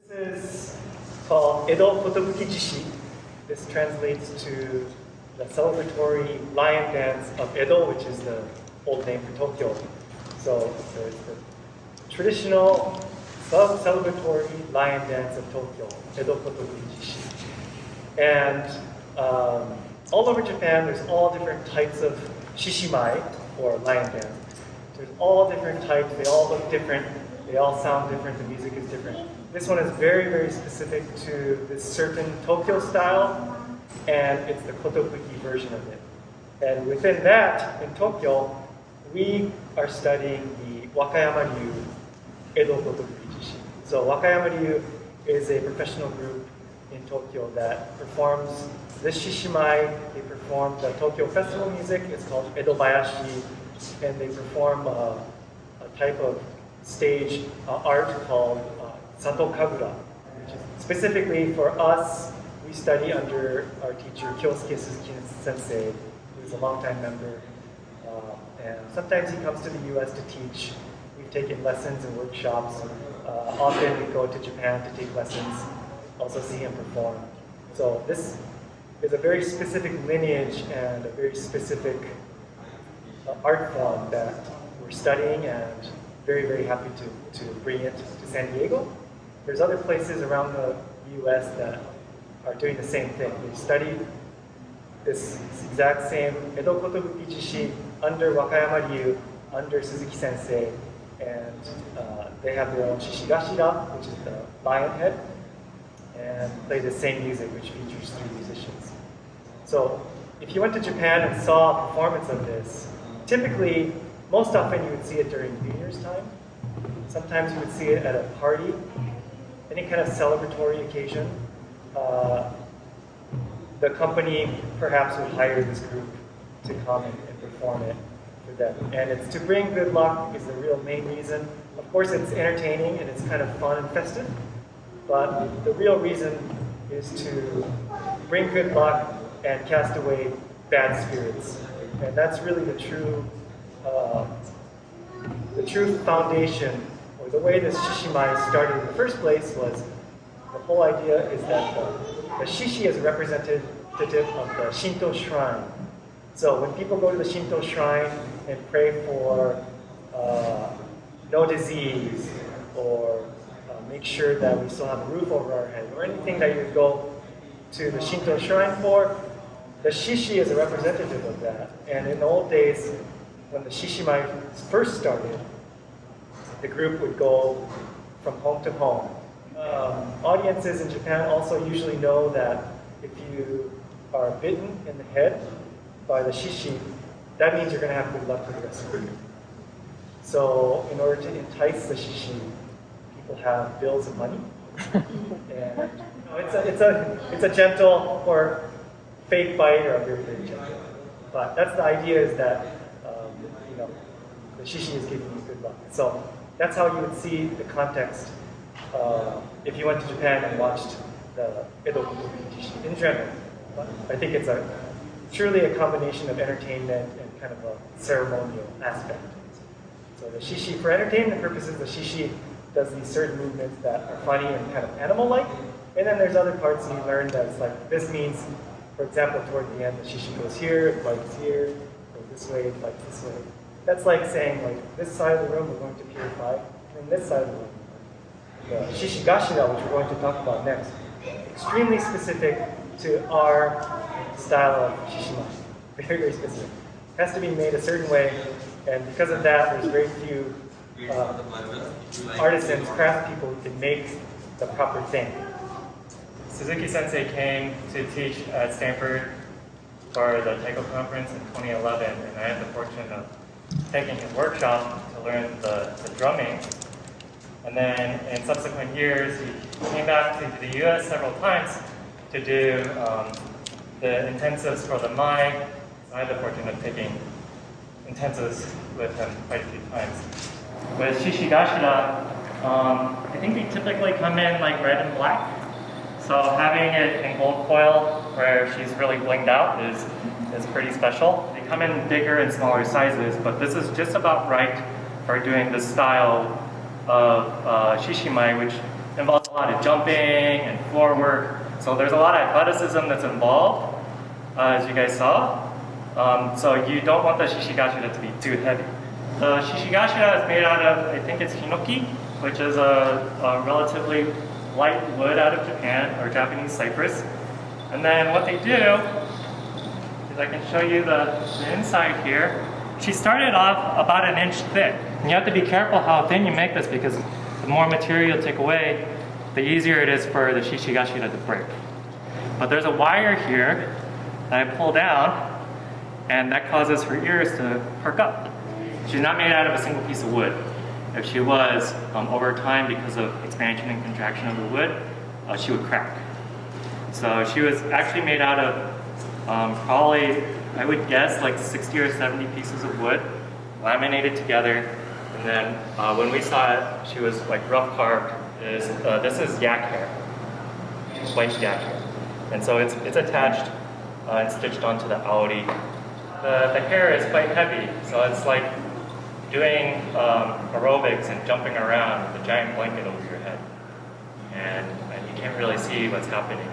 This is called Edo Kotobuki Jishi. This translates to the celebratory lion dance of Edo, which is the old name for Tokyo. So it's the traditional celebratory lion dance of Tokyo, Edo Kotobuki Jishi. And all over Japan, there's all different types of shishimai, or lion dance. There's all different types, they all look different, they all sound different, the music is different. This one is very, very specific to this certain Tokyo style, and it's the Kotobuki version of it. And within that, in Tokyo, we are studying the Wakayama Ryu, Edo Kotobuki Jishi. So Wakayama Ryu is a professional group in Tokyo that performs this shishimai. They perform the Tokyo festival music. It's called Edo Bayashi, and they perform a type of stage art called Sato Kagura, which is specifically for us. We study under our teacher Kyosuke Suzuki sensei, who's a longtime member, and sometimes he comes to the U.S. to teach. We've taken lessons and workshops. Often we go to Japan to take lessons, also see him perform. So this is a very specific lineage and a very specific art form that we're studying, and very, very happy to bring it to San Diego. There's other places around the U.S. that are doing the same thing. They've studied this exact same Edo Kotobuki Jishi under Wakayama Ryu, under Suzuki sensei, and they have their own shishigashira, which is the lion head, and play the same music, which features 3 musicians. So if you went to Japan and saw a performance of this, typically, most often you would see it during New Year's time. Sometimes you would see it at a party, any kind of celebratory occasion. The company perhaps would hire this group to come and perform it for them. And it's to bring good luck is the real main reason. Of course, it's entertaining and it's kind of fun and festive, but the real reason is to bring good luck and cast away bad spirits. And that's really the true foundation, or the way this shishimai started in the first place was, the whole idea is that the shishi is a representative of the Shinto shrine. So when people go to the Shinto shrine and pray for no disease, or make sure that we still have a roof over our head, or anything that you would go to the Shinto shrine for, the shishi is a representative of that. And in the old days, when the shishimai first started, the group would go from home to home. Audiences in Japan also usually know that if you are bitten in the head by the shishi, that means you're going to have good luck for the rest of the year. So in order to entice the shishi, people have bills of money. And it's a gentle or fake bite, or a very, very gentle. But that's the idea, is that the shishi is giving you good luck. So that's how you would see the context if you went to Japan and watched the Edo Kotobuki Jishi in general. But I think it's truly a combination of entertainment and kind of a ceremonial aspect. So the shishi, for entertainment purposes, the shishi does these certain movements that are funny and kind of animal-like. And then there's other parts you learn that's like, this means, for example, toward the end, the shishi goes here, it bites here, goes this way, it bites this way. That's like saying, like, this side of the room we're going to purify, and this side of the room. The shishigashira, which we're going to talk about next, extremely specific to our style of shishimai. Very, very specific. It has to be made a certain way, and because of that, there's very few artisans, craft people who can make the proper thing. Suzuki sensei came to teach at Stanford for the Taiko conference in 2011, and I had the fortune of taking his workshop to learn the drumming. And then in subsequent years, he came back to the US several times to do the intensives for the Mai. So I had the fortune of taking intensives with him quite a few times. With shishigashira, I think they typically come in like red and black. So having it in gold foil, where she's really blinged out, is pretty special. They come in bigger and smaller sizes, but this is just about right for doing this style of shishimai, which involves a lot of jumping and floor work. So there's a lot of athleticism that's involved, as you guys saw. So you don't want the shishigashira to be too heavy. The shishigashira is made out of, I think it's hinoki, which is a relatively light wood out of Japan, or Japanese cypress. And then what they do is, I can show you the inside here. She started off about 1 inch thick. And you have to be careful how thin you make this, because the more material you take away, the easier it is for the shishigashira to break. But there's a wire here that I pull down, and that causes her ears to perk up. She's not made out of a single piece of wood. If she was, over time, because of expansion and contraction of the wood, she would crack. So she was actually made out of probably, I would guess, like 60 or 70 pieces of wood, laminated together. And then when we saw it, she was like rough carved. This is yak hair, white yak hair. And so it's attached and stitched onto the aori. The hair is quite heavy, so it's like doing aerobics and jumping around with a giant blanket over your head. And you can't really see what's happening.